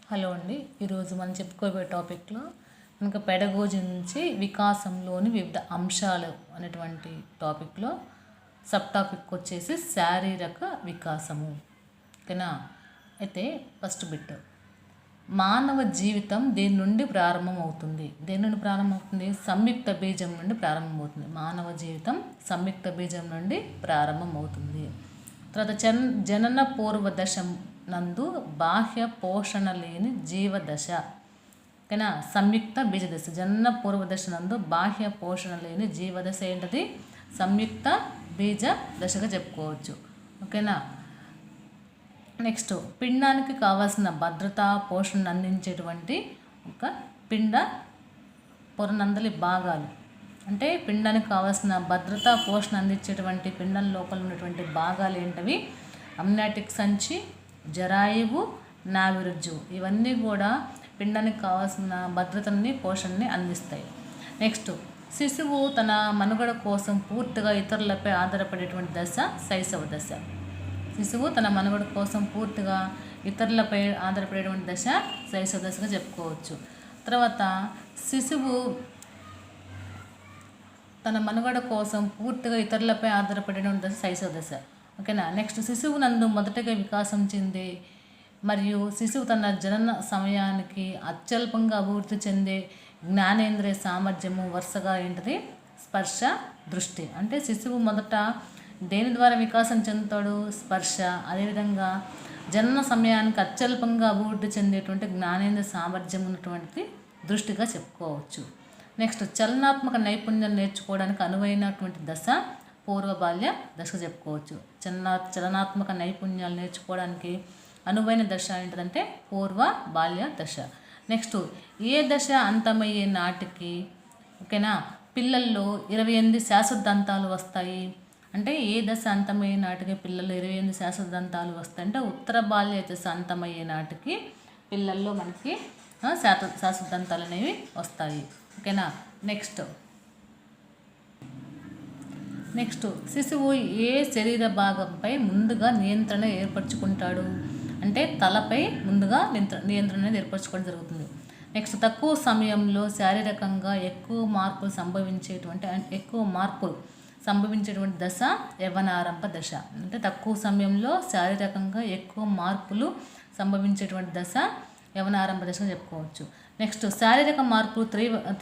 Hello అండి. ఈరోజు మనం చెప్పుకోబోయే టాపిక్లో మనకు పెడగోజీ నుంచి వికాసంలోని వివిధ అంశాలు అనేటువంటి టాపిక్లో సబ్ టాపిక్ వచ్చేసి శారీరక వికాసము. ఓకేనా? అయితే ఫస్ట్ బిట్, మానవ జీవితం దేని నుండి ప్రారంభమవుతుంది? సంయుక్త బీజం నుండి ప్రారంభమవుతుంది. మానవ జీవితం సంయుక్త బీజం నుండి ప్రారంభమవుతుంది. తర్వాత జనన పూర్వ దశ నందు బాహ్య పోషణ లేని జీవదశ. ఓకేనా? సంయుక్త బీజదశ. జనన పూర్వ దశ నందు బాహ్య పోషణ లేని జీవదశ ఏంటది? సంయుక్త బీజ దశగా చెప్పుకోవచ్చు. ఓకేనా? నెక్స్ట్, పిండానికి కావాల్సిన భద్రత పోషణను అందించేటువంటి ఒక పిండ పొరనందలి భాగాలు. అంటే పిండానికి కావాల్సిన భద్రత పోషణ అందించేటువంటి పిండం లోపల ఉన్నటువంటి భాగాలు ఏంటవి? అమ్నాటిక్ సంచి, జరాయువు, నాభిరుజ్జు. ఇవన్నీ కూడా పిండానికి కావాల్సిన భద్రతని పోషణని అందిస్తాయి. నెక్స్ట్, శిశువు తన మనుగడ కోసం పూర్తిగా ఇతరులపై ఆధారపడేటువంటి దశ శైశవ దశ. శిశువు తన మనుగడ కోసం పూర్తిగా ఇతరులపై ఆధారపడేటువంటి దశ శైశవ దశగా చెప్పుకోవచ్చు. తర్వాత శిశువు తన మనుగడ కోసం పూర్తిగా ఇతరులపై ఆధారపడేటువంటి దశ శైశవ దశ. ఓకేనా? నెక్స్ట్, శిశువు నందు మొదటగా వికాసం చెందే మరియు శిశువు తన జనన సమయానికి అత్యల్పంగా అభివృద్ధి చెందే జ్ఞానేంద్రియ సామర్థ్యము వరుసగా ఏంటిది? స్పర్శ, దృష్టి. అంటే శిశువు మొదట దేని ద్వారా వికాసం చెందుతాడు? స్పర్శ. అదేవిధంగా జనన సమయానికి అత్యల్పంగా అభివృద్ధి చెందేటువంటి జ్ఞానేంద్రియ సామర్థ్యం ఉన్నటువంటి దృష్టిగా చెప్పుకోవచ్చు. నెక్స్ట్, చలనాత్మక నైపుణ్యాలు నేర్చుకోవడానికి అనువైనటువంటి దశ పూర్వ బాల్య దశగా చెప్పుకోవచ్చు. చలనాత్మక నైపుణ్యాలు నేర్చుకోవడానికి అనువైన దశ ఏంటంటే పూర్వ బాల్య దశ. నెక్స్ట్, ఏ దశ అంతమయ్యే నాటికి ఓకేనా పిల్లల్లో 28 శాశ్వత దంతాలు వస్తాయి? అంటే ఏ దశ అంతమయ్యే నాటికి పిల్లల్లో 28 శాశ్వత దంతాలు వస్తాయి అంటే ఉత్తర బాల్య దశ అంతమయ్యే నాటికి పిల్లల్లో మనకి శాశ్వత దంతాలు అనేవి వస్తాయి. ఓకేనా? నెక్స్ట్ శిశువు ఏ శరీర భాగంపై ముందుగా నియంత్రణ ఏర్పరచుకుంటాడు? అంటే తలపై ముందుగా నియంత్రణ అనేది ఏర్పరచుకోవడం జరుగుతుంది. నెక్స్ట్, తక్కువ సమయంలో శారీరకంగా ఎక్కువ మార్పులు సంభవించేటువంటి దశ యవ్వనారంభ దశ. అంటే తక్కువ సమయంలో శారీరకంగా ఎక్కువ మార్పులు సంభవించేటువంటి దశ యవ్వనారంభ దశగా చెప్పుకోవచ్చు. నెక్స్ట్, శారీరక మార్పులు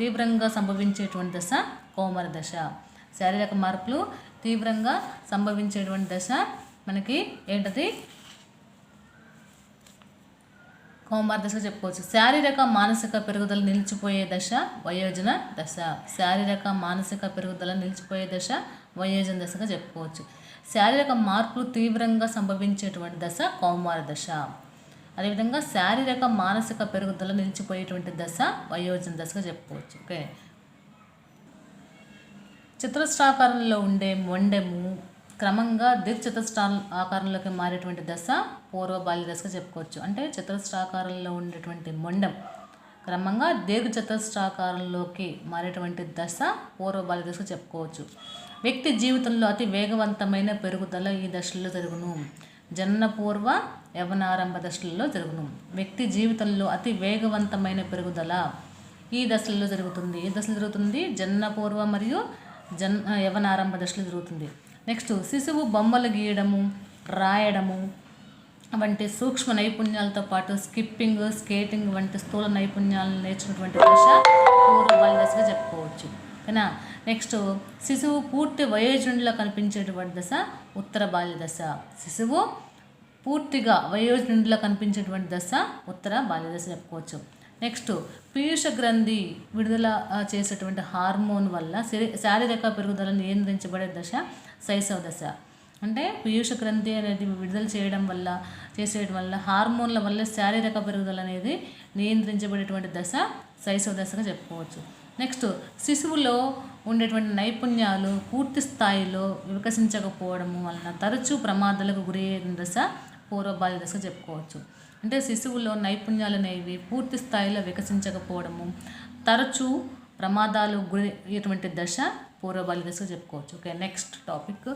తీవ్రంగా సంభవించేటువంటి దశ కౌమార దశ. శారీరక మార్పులు తీవ్రంగా సంభవించేటువంటి దశ మనకి ఏంటది? కౌమార దశగా చెప్పుకోవచ్చు. శారీరక మానసిక పెరుగుదల నిలిచిపోయే దశ వయోజన దశ. శారీరక మానసిక పెరుగుదల నిలిచిపోయే దశ వయోజన దశగా చెప్పుకోవచ్చు. శారీరక మార్పులు తీవ్రంగా సంభవించేటువంటి దశ కౌమార దశ. అదేవిధంగా శారీరక మానసిక పెరుగుదల నిలిచిపోయేటువంటి దశ వయోజన దశగా చెప్పుకోవచ్చు. ఓకే. చతురస్రాకారంలో ఉండే మొండెము క్రమంగా దీర్ఘచతురస్ర ఆకారంలోకి మారేటువంటి దశ పూర్వ బాల్య దశగా చెప్పుకోవచ్చు. అంటే చతురస్రాకారంలో ఉండేటువంటి మొండెం క్రమంగా దీర్ఘచతురస్రాకారంలోకి మారేటువంటి దశ పూర్వ బాల్య దశగా చెప్పుకోవచ్చు. వ్యక్తి జీవితంలో అతి వేగవంతమైన పెరుగుదల ఈ దశల్లో జరుగును. జనన పూర్వ యవ్వనారంభ దశలలో జరుగును. వ్యక్తి జీవితంలో అతి వేగవంతమైన పెరుగుదల ఈ దశల్లో జరుగుతుంది. ఏ దశలో జరుగుతుంది? జనన పూర్వ మరియు యవ్వనారంభ దశలో జరుగుతుంది. నెక్స్ట్, శిశువు బొమ్మలు గీయడము, రాయడము వంటి సూక్ష్మ నైపుణ్యాలతో పాటు స్కిప్పింగ్, స్కేటింగ్ వంటి స్థూల నైపుణ్యాలను నేర్చుకున్నటువంటి దశ పూర్వ బాల్య దశగా చెప్పుకోవచ్చు. ఓకేనా? నెక్స్ట్, శిశువు పూర్తి వయోజనుడిలో కనిపించేటువంటి దశ ఉత్తర బాల్య దశ. శిశువు పూర్తిగా వయోజనుడిలో కనిపించేటువంటి దశ ఉత్తర బాల్య దశ చెప్పుకోవచ్చు. నెక్స్ట్, పీయూష గ్రంథి విడుదల చేసేటువంటి హార్మోన్ వల్ల శారీరక పెరుగుదల నియంత్రించబడే దశ శైశవ దశ. అంటే పీయూష గ్రంథి అనేది విడుదల చేయడం వల్ల హార్మోన్ల వల్ల శారీరక పెరుగుదల అనేది నియంత్రించబడేటువంటి దశ శైశవ దశగా చెప్పుకోవచ్చు. నెక్స్ట్, శిశువులో ఉండేటువంటి నైపుణ్యాలు పూర్తి స్థాయిలో వికసించకపోవడము వలన తరచూ ప్రమాదాలకు గురయ్యే దశ పూర్వ బాల్య దశగా చెప్పుకోవచ్చు. అంటే శిశువులో నైపుణ్యాలు అనేవి పూర్తి స్థాయిలో వికసించకపోవడము, తరచూ ప్రమాదాలు గురయ్యేటువంటి దశ పూర్వ బాల్య దశగా చెప్పుకోవచ్చు. ఓకే. నెక్స్ట్ టాపిక్,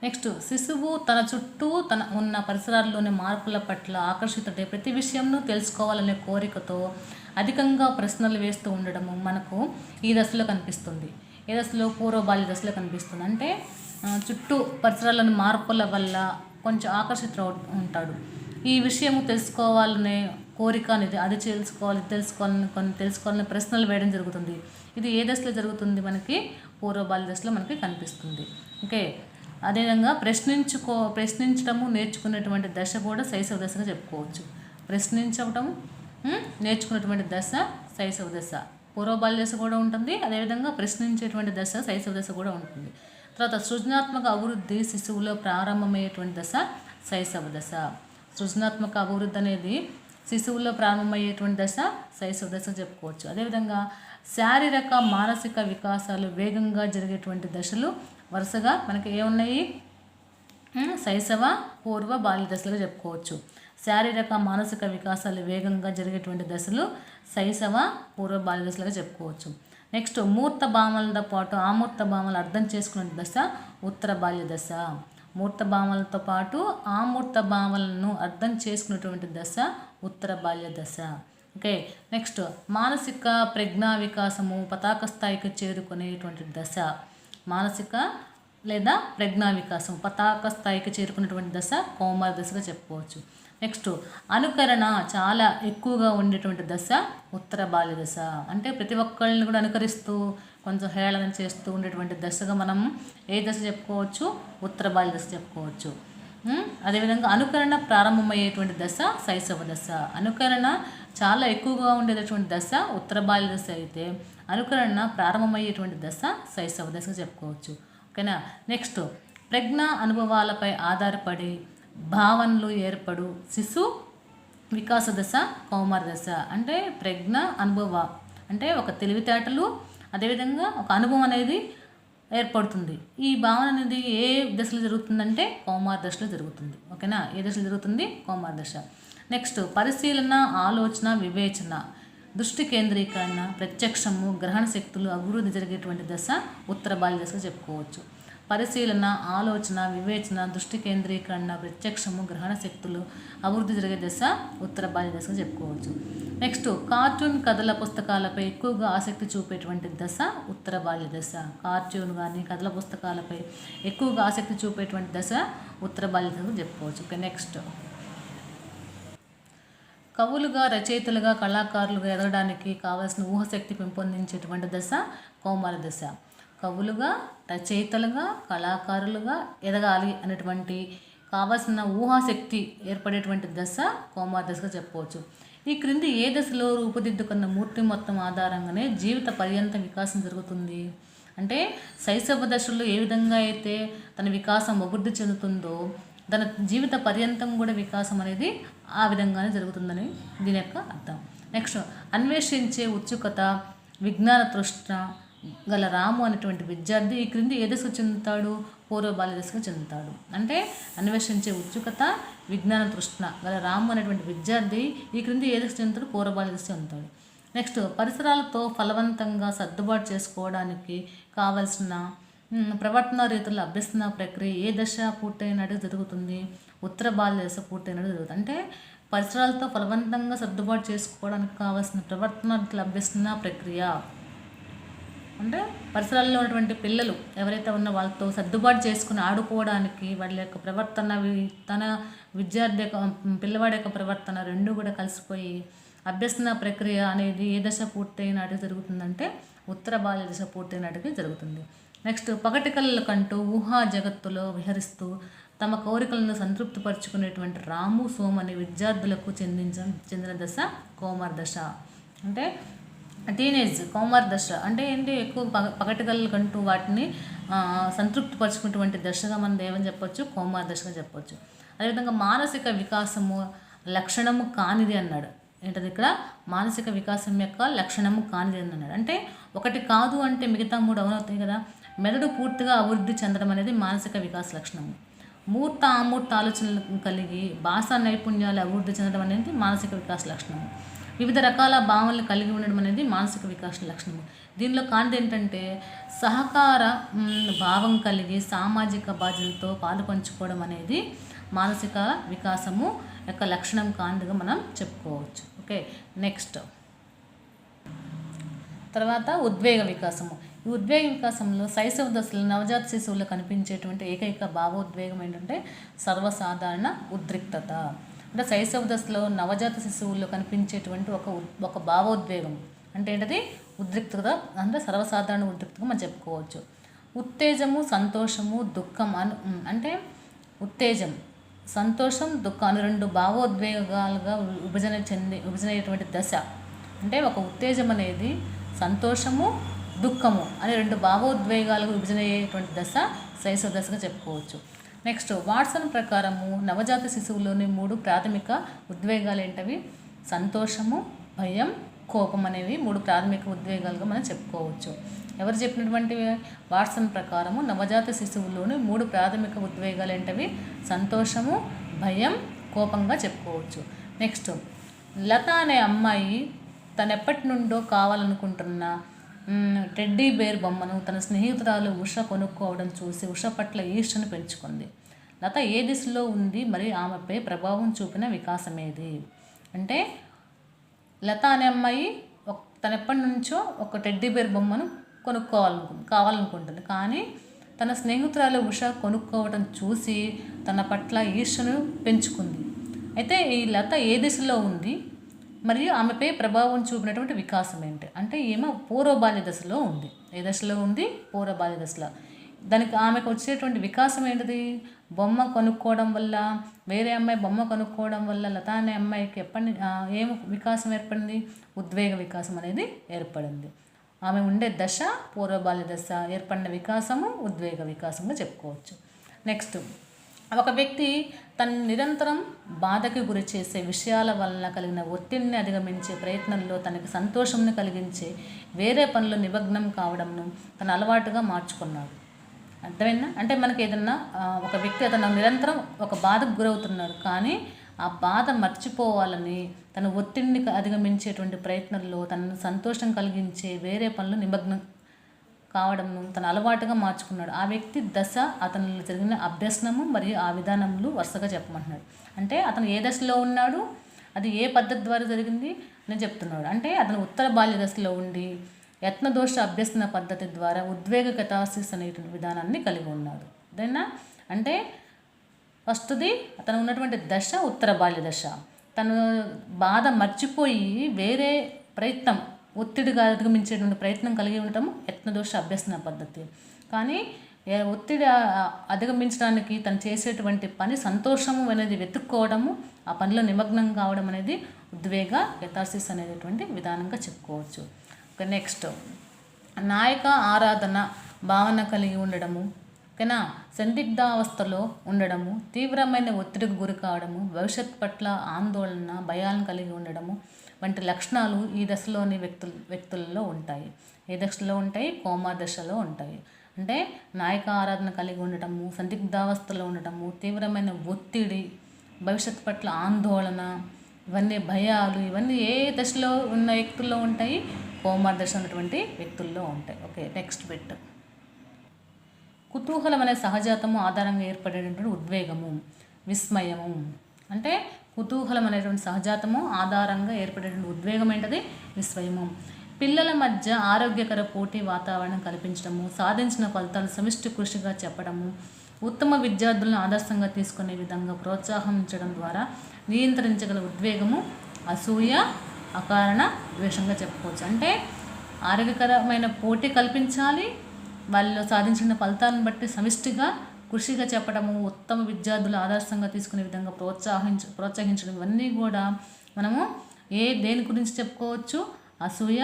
నెక్స్ట్ శిశువు తన చుట్టూ తన ఉన్న పరిసరాల్లోని మార్పుల పట్ల ఆకర్షితుడై ప్రతి విషయంను తెలుసుకోవాలనే కోరికతో అధికంగా ప్రశ్నలు వేస్తూ ఉండడము మనకు ఈ దశలో కనిపిస్తుంది. ఏ దశలో? పూర్వ బాల్య దశలో కనిపిస్తుంది. అంటే చుట్టూ పరిసరాలను మార్పుల వల్ల కొంచెం ఆకర్షితుడు ఉంటాడు. ఈ విషయము తెలుసుకోవాలనే కోరిక అనేది, అది తెలుసుకోవాలని ప్రశ్నలు వేయడం జరుగుతుంది. ఇది ఏ దశలో జరుగుతుంది? మనకి పూర్వ బాల్య దశలో మనకి కనిపిస్తుంది. ఓకే. అదేవిధంగా ప్రశ్నించడము నేర్చుకునేటువంటి దశ కూడా శైశవ దశగా చెప్పుకోవచ్చు. ప్రశ్నించడం నేర్చుకునేటువంటి దశ శైశవ దశ, పూర్వ బాల్య దశ కూడా ఉంటుంది. అదేవిధంగా ప్రశ్నించేటువంటి దశ శైశవ దశ కూడా ఉంటుంది. తర్వాత సృజనాత్మక అభివృద్ధి శిశువులో ప్రారంభమయ్యేటువంటి దశ శైశవ దశ. సృజనాత్మక అభివృద్ధి అనేది శిశువులో ప్రారంభమయ్యేటువంటి దశ శైశవ దశ చెప్పుకోవచ్చు. అదేవిధంగా శారీరక మానసిక వికాసాలు వేగంగా జరిగేటువంటి దశలు వరుసగా మనకి ఏమున్నాయి? శైశవ, పూర్వ బాల్య దశలుగా చెప్పుకోవచ్చు. శారీరక మానసిక వికాసాలు వేగంగా జరిగేటువంటి దశలు శైశవ, పూర్వ బాల్య దశలుగా చెప్పుకోవచ్చు. నెక్స్ట్ మూర్త భావనలతో పాటు ఆమూర్త భావనలు అర్థం చేసుకునే దశ ఉత్తర బాల్య దశ. మూర్త భావనలతో పాటు ఆమూర్త భావనలను అర్థం చేసుకునేటువంటి దశ ఉత్తర బాల్య దశ. ఓకే. నెక్స్ట్ మానసిక ప్రజ్ఞా వికాసము పతాక స్థాయికి చేరుకునేటువంటి దశ. మానసిక లేదా ప్రజ్ఞా వికాసం పతాక స్థాయికి చేరుకునేటువంటి దశ కౌమార దశగా చెప్పుకోవచ్చు. నెక్స్ట్ అనుకరణ చాలా ఎక్కువగా ఉండేటువంటి దశ ఉత్తర బాల్య దశ. అంటే ప్రతి ఒక్కళ్ళని కూడా అనుకరిస్తూ కొంచెం హేళన చేస్తూ ఉండేటువంటి దశగా మనం ఏ దశ చెప్పుకోవచ్చు? ఉత్తర బాల్య దశ చెప్పుకోవచ్చు. అదేవిధంగా అనుకరణ ప్రారంభమయ్యేటువంటి దశ శైశవ దశ. అనుకరణ చాలా ఎక్కువగా ఉండేటటువంటి దశ ఉత్తర బాల్య దశ అయితే అనుకరణ ప్రారంభమయ్యేటువంటి దశ శైశవ దశగా చెప్పుకోవచ్చు. ఓకేనా. నెక్స్ట్ ప్రజ్ఞా అనుభవాలపై ఆధారపడి భావనలు ఏర్పడు శిశు వికాస దశ కౌమార దశ. అంటే ప్రజ్ఞ అనుభవ అంటే ఒక తెలివితేటలు, అదేవిధంగా ఒక అనుభవం అనేది ఏర్పడుతుంది. ఈ భావన అనేది ఏ దశలో జరుగుతుందంటే కౌమార దశలో జరుగుతుంది. ఓకేనా. ఏ దశలో జరుగుతుంది? కౌమార దశ. నెక్స్ట్ పరిశీలన, ఆలోచన, వివేచన, దృష్టి కేంద్రీకరణ, ప్రత్యక్షము, గ్రహణ శక్తులు అభివృద్ధి జరిగేటువంటి దశ ఉత్తర బాల్య దశగా చెప్పుకోవచ్చు. పరిశీలన, ఆలోచన, వివేచన, దృష్టి కేంద్రీకరణ, ప్రత్యక్షము, గ్రహణ శక్తులు అభివృద్ధి జరిగే దశ ఉత్తర బాల్య దశగా చెప్పుకోవచ్చు. నెక్స్ట్ కార్టూన్ కథల పుస్తకాలపై ఎక్కువగా ఆసక్తి చూపేటువంటి దశ ఉత్తర బాల్య దశ. కార్టూన్ కానీ కథల పుస్తకాలపై ఎక్కువగా ఆసక్తి చూపేటువంటి దశ ఉత్తర బాల్య దశగా చెప్పుకోవచ్చు. ఓకే. నెక్స్ట్ కవులుగా, రచయితలుగా, కళాకారులుగా ఎదగడానికి కావాల్సిన ఊహశక్తి పెంపొందించేటువంటి దశ కౌమార దశ. కవులుగా, రచయితలుగా, కళాకారులుగా ఎదగాలి అనేటువంటి కావాల్సిన ఊహాశక్తి ఏర్పడేటువంటి దశ కౌమార దశగా చెప్పుకోవచ్చు. ఈ క్రింది ఏ దశలో రూపుదిద్దుకున్న మూర్తి మొత్తం ఆధారంగానే జీవిత పర్యంత వికాసం జరుగుతుంది? అంటే శైశవ దశలో ఏ విధంగా అయితే తన వికాసం అభివృద్ధి చెందుతుందో తన జీవిత పర్యంతం కూడా వికాసం అనేది ఆ విధంగానే జరుగుతుందని దీని యొక్క అర్థం. నెక్స్ట్ అన్వేషించే ఉత్సుకత, విజ్ఞాన తృష్ణ గల రాము అనేటువంటి విద్యార్థి ఈ క్రింది ఏ దశకు చెందుతాడు? పూర్వ బాల్య దశకు చెందుతాడు. అంటే అన్వేషించే ఉత్సుకత, విజ్ఞాన తృష్ణ గల రాము అనేటువంటి విద్యార్థి ఈ క్రింది ఏ దశకు చెందుతాడు? పూర్వ బాల్య దశకు చెందుతాడు. నెక్స్ట్ పరిసరాలతో ఫలవంతంగా సర్దుబాటు చేసుకోవడానికి కావలసిన ప్రవర్తన రీతుల అభ్యసన ప్రక్రియ ఏ దశ పూర్తయినట్టు జరుగుతుంది? ఉత్తర బాల్య దశ పూర్తయినట్టు జరుగుతుంది. అంటే పరిసరాలతో ఫలవంతంగా సర్దుబాటు చేసుకోవడానికి కావాల్సిన ప్రవర్తన రీతుల అభ్యసన ప్రక్రియ అంటే పరిసరాల్లో ఉన్నటువంటి పిల్లలు ఎవరైతే ఉన్న వాళ్ళతో సర్దుబాటు చేసుకుని ఆడుకోవడానికి వాళ్ళ యొక్క ప్రవర్తన, తన విద్యార్థి యొక్క పిల్లవాడి యొక్క ప్రవర్తన రెండు కూడా కలిసిపోయి అభ్యసన ప్రక్రియ అనేది ఏ దశ పూర్తయినట్టు జరుగుతుందంటే ఉత్తర బాల్య దశ పూర్తయినట్టుగా జరుగుతుంది. నెక్స్ట్ పగటి కలలకంటూ ఊహా జగత్తులో విహరిస్తూ తమ కోరికలను సంతృప్తిపరుచుకునేటువంటి రాము, సోము అనే విద్యార్థులకు చెందిన దశ కౌమార దశ. అంటే టీనేజ్ కౌమార దశ అంటే ఏంటి? ఎక్కువ పగటి కలలకంటూ వాటిని సంతృప్తిపరుచుకునేటువంటి దశగా మనం ఏమని చెప్పొచ్చు? కౌమార దశగా చెప్పొచ్చు. అదేవిధంగా మానసిక వికాసము లక్షణము కానిది అన్నాడు. ఏంటది? ఇక్కడ మానసిక వికాసం యొక్క లక్షణము కానిది అని అన్నాడు. అంటే ఒకటి కాదు అంటే మిగతా మూడు అవునవుతాయి కదా. మెదడు పూర్తిగా అభివృద్ధి చెందడం అనేది మానసిక వికాస లక్షణము. మూర్త, ఆమూర్త ఆలోచనలు కలిగి భాషా నైపుణ్యాలు అభివృద్ధి చెందడం అనేది మానసిక వికాస లక్షణము. వివిధ రకాల భావనలు కలిగి ఉండడం అనేది మానసిక వికాస లక్షణము. దీనిలో కానిది ఏంటంటే సహకార భావం కలిగి సామాజిక బాధ్యతలతో పాలు పంచుకోవడం అనేది మానసిక వికాసము యొక్క లక్షణం కానిదిగా మనం చెప్పుకోవచ్చు. ఓకే, నెక్స్ట్ తర్వాత ఉద్వేగ వికాసము. ఈ ఉద్వేగ వికాసంలో శైశవ దశలో నవజాత శిశువుల్లో కనిపించేటువంటి ఏకైక భావోద్వేగం ఏంటంటే సర్వసాధారణ ఉద్రిక్తత. అంటే శైశవ దశలో నవజాత శిశువుల్లో కనిపించేటువంటి ఒక భావోద్వేగం అంటే ఏంటది ఉద్రిక్తత, అంటే సర్వసాధారణ ఉద్రిక్తగా మనం చెప్పుకోవచ్చు. ఉత్తేజము, సంతోషము, దుఃఖం అంటే ఉత్తేజం, సంతోషం, దుఃఖం అను రెండు భావోద్వేగాలుగా విభజనయ్యేటువంటి దశ. అంటే ఒక ఉత్తేజం అనేది సంతోషము, దుఃఖము అనే రెండు భావోద్వేగాలకు విభజనయ్యేటువంటి దశ శైశవ దశగా చెప్పుకోవచ్చు. నెక్స్ట్ వాట్సన్ ప్రకారము నవజాత శిశువులోని 3 ప్రాథమిక ఉద్వేగాలు ఏంటవి? సంతోషము, భయం, కోపం అనేవి 3 ప్రాథమిక ఉద్వేగాలుగా మనం చెప్పుకోవచ్చు. ఎవరు చెప్పినటువంటి? వాట్సన్ ప్రకారము నవజాత శిశువులోని 3 ప్రాథమిక ఉద్వేగాలు ఏంటవి? సంతోషము, భయం, కోపంగా చెప్పుకోవచ్చు. నెక్స్ట్ లత అనే అమ్మాయి తనెప్పటి నుండో కావాలనుకుంటున్న టెడ్డీ బేర్ బొమ్మను తన స్నేహితురాలు ఉష కొనుక్కోవడం చూసి ఉష పట్ల ఈర్ష్యను పెంచుకుంది. లత ఏ దిశలో ఉంది, మరి ఆమెపై ప్రభావం చూపిన వికాసమేది? అంటే లత అనే అమ్మాయి తనెప్పటి నుంచో ఒక టెడ్డీ బేర్ బొమ్మను కావాలనుకుంటుంది. కానీ తన స్నేహితురాలు ఉష కొనుక్కోవడం చూసి తన పట్ల ఈర్ష్యను పెంచుకుంది. అయితే ఈ లత ఏ దిశలో ఉంది, మరియు ఆమెపై ప్రభావం చూపినటువంటి వికాసం ఏంటి? అంటే ఈమె పూర్వ బాల్య దశలో ఉంది. ఏ దశలో ఉంది? పూర్వ బాల్య దశలో. దానికి ఆమెకు వచ్చేటువంటి వికాసం ఏంటిది? బొమ్మ కొనుక్కోవడం వల్ల, వేరే అమ్మాయి బొమ్మ కొనుక్కోవడం వల్ల లత అనే అమ్మాయికి ఏం వికాసం ఏర్పడింది? ఉద్వేగ వికాసం అనేది ఏర్పడింది. ఆమె ఉండే దశ పూర్వ బాల్య దశ, ఏర్పడిన వికాసము ఉద్వేగ వికాసంగా చెప్పుకోవచ్చు. నెక్స్ట్ ఒక వ్యక్తి తను నిరంతరం బాధకి గురి చేసే విషయాల వలన కలిగిన ఒత్తిడిని అధిగమించే ప్రయత్నంలో తనకి సంతోషంను కలిగించే వేరే పనులు నిమగ్నం కావడంను తన అలవాటుగా మార్చుకున్నాడు. అర్థమైందా? అంటే మనకి ఏదన్నా ఒక వ్యక్తి అతను నిరంతరం ఒక బాధకు గురవుతున్నాడు, కానీ ఆ బాధ మర్చిపోవాలని తన ఒత్తిడిని అధిగమించేటువంటి ప్రయత్నంలో తనను సంతోషం కలిగించే వేరే పనులు నిమగ్నం కావడంను తన అలవాటుగా మార్చుకున్నాడు. ఆ వ్యక్తి దశ, అతనిలో జరిగిన అభ్యసనము మరియు ఆ విధానములు వరుసగా చెప్పమంటున్నాడు. అంటే అతను ఏ దశలో ఉన్నాడు, అది ఏ పద్ధతి ద్వారా జరిగింది అని చెప్తున్నాడు. అంటే అతను ఉత్తర బాల్య దశలో ఉండి యత్నదోష అభ్యసన పద్ధతి ద్వారా ఉద్వేగ కెథార్సిస్ అనేటువంటి విధానాన్ని కలిగి ఉన్నాడు. అదేనా? అంటే ఫస్ట్ది అతను ఉన్నటువంటి దశ ఉత్తర బాల్య దశ. తను బాధ మర్చిపోయి వేరే ప్రయత్నం, ఒత్తిడిగా అధిగమించేటువంటి ప్రయత్నం కలిగి ఉండటం యత్నదోష అభ్యసన పద్ధతి. కానీ ఒత్తిడి అధిగమించడానికి తను చేసేటువంటి పని సంతోషము అనేది వెతుక్కోవడము, ఆ పనిలో నిమగ్నం కావడం అనేది ఉద్వేగ కెథార్సిస్ అనేటువంటి విధానంగా చెప్పుకోవచ్చు. నెక్స్ట్ నాయక ఆరాధన భావన కలిగి ఉండడము, ఓకేనా, సందిగ్ధావస్థలో ఉండడము, తీవ్రమైన ఒత్తిడికి గురి కావడము, భవిష్యత్ పట్ల ఆందోళన, భయాలను కలిగి ఉండడము వంటి లక్షణాలు ఈ దశలోని వ్యక్తులలో ఉంటాయి. ఏ దశలో ఉంటాయి? కోమా దశలో ఉంటాయి. అంటే నాయక ఆరాధన కలిగి ఉండటము, సందిగ్ధావస్థలో ఉండటము, తీవ్రమైన ఒత్తిడి, భవిష్యత్తు పట్ల ఆందోళన, ఇవన్నీ భయాలు, ఇవన్నీ ఏ దశలో ఉన్న వ్యక్తుల్లో ఉంటాయి? కోమా దశ ఉన్నటువంటి వ్యక్తుల్లో ఉంటాయి. Okay, next bit. కుతూహలం అనే సహజాతము ఆధారంగా ఏర్పడేటువంటి ఉద్వేగము, విస్మయము. అంటే కుతూహలం అనేటువంటి సహజాతము ఆధారంగా ఏర్పడేటువంటి ఉద్వేగం ఏంటది? విస్మయము. పిల్లల మధ్య ఆరోగ్యకర పోటీ వాతావరణం కల్పించడము, సాధించిన ఫలితాలు సమిష్టి కృషిగా చెప్పడము, ఉత్తమ విద్యార్థులను ఆదర్శంగా తీసుకునే విధంగా ప్రోత్సహించడం ద్వారా నియంత్రించగల ఉద్వేగము అసూయ, అకారణ ద్వేషంగా చెప్పుకోవచ్చు. అంటే ఆరోగ్యకరమైన పోటీ కల్పించాలి, వాళ్ళు సాధించిన ఫలితాలను బట్టి సమిష్టిగా కృషిగా చెప్పడము, ఉత్తమ విద్యార్థులు ఆదర్శంగా తీసుకునే విధంగా ప్రోత్సహించడం, ఇవన్నీ కూడా మనము దేని గురించి చెప్పుకోవచ్చు? అసూయ,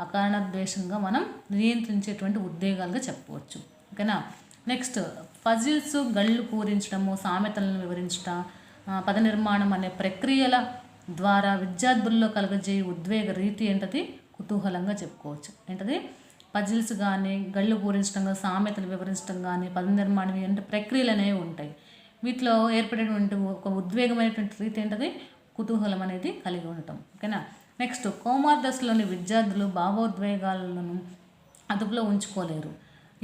అకారణ ద్వేషంగా మనం నియంత్రించేటువంటి ఉద్వేగాలుగా చెప్పుకోవచ్చు. ఓకేనా? నెక్స్ట్ పజిల్స్, గళ్ళు పూరించడము, సామెతలను వివరించడం, పద నిర్మాణం అనే ప్రక్రియల ద్వారా విద్యార్థుల్లో కలగజేయ ఉద్వేగ రీతి ఏంటది? కుతూహలంగా చెప్పుకోవచ్చు. ఏంటది? పజిల్స్ కానీ, గళ్ళు పూరించడం కానీ, సామెతలు వివరించడం కానీ, పద నిర్మాణం అంటే ప్రక్రియలు అనేవి ఉంటాయి. వీటిలో ఏర్పడేటువంటి ఒక ఉద్వేగమైనటువంటి రీతి ఏంటది? కుతూహలం అనేది కలిగి ఉండటం. ఓకేనా? నెక్స్ట్ కౌమార దశలోని విద్యార్థులు భావోద్వేగాలను అదుపులో ఉంచుకోలేరు.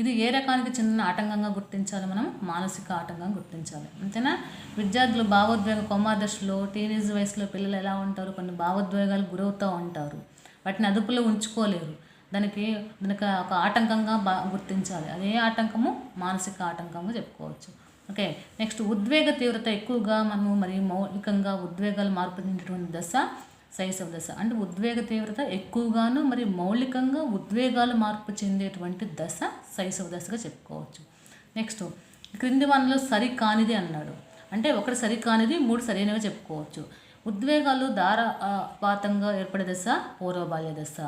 ఇది ఏ రకానికి చెందిన ఆటంకంగా గుర్తించాలి? మనం మానసిక ఆటంకంగా గుర్తించాలి. అంతేనా? విద్యార్థులు భావోద్వేగ కౌమార దశలో టీనేజ్ వయసులో పిల్లలు ఎలా ఉంటారు? కొన్ని భావోద్వేగాలు గురవుతూ ఉంటారు. వాటిని అదుపులో ఉంచుకోలేరు. దానికి ఒక ఆటంకంగా గుర్తించాలి. అదే ఆటంకము మానసిక ఆటంకంగా చెప్పుకోవచ్చు. ఓకే. నెక్స్ట్ ఉద్వేగ తీవ్రత ఎక్కువగా మరియు మౌలికంగా ఉద్వేగాలు మార్పు చెందేటువంటి దశ శైశవ దశ. అంటే ఉద్వేగ తీవ్రత ఎక్కువగాను మరియు మౌలికంగా ఉద్వేగాలు మార్పు చెందేటువంటి దశ శైశవ దశగా చెప్పుకోవచ్చు. నెక్స్ట్ క్రింది వనలో సరికానిది అన్నాడు. అంటే ఒకటి సరికానిది, 3 సరైనవి చెప్పుకోవచ్చు. ఉద్వేగాలు ధారాపాతంగా ఏర్పడే దశ పూర్వ బాల్య దశ.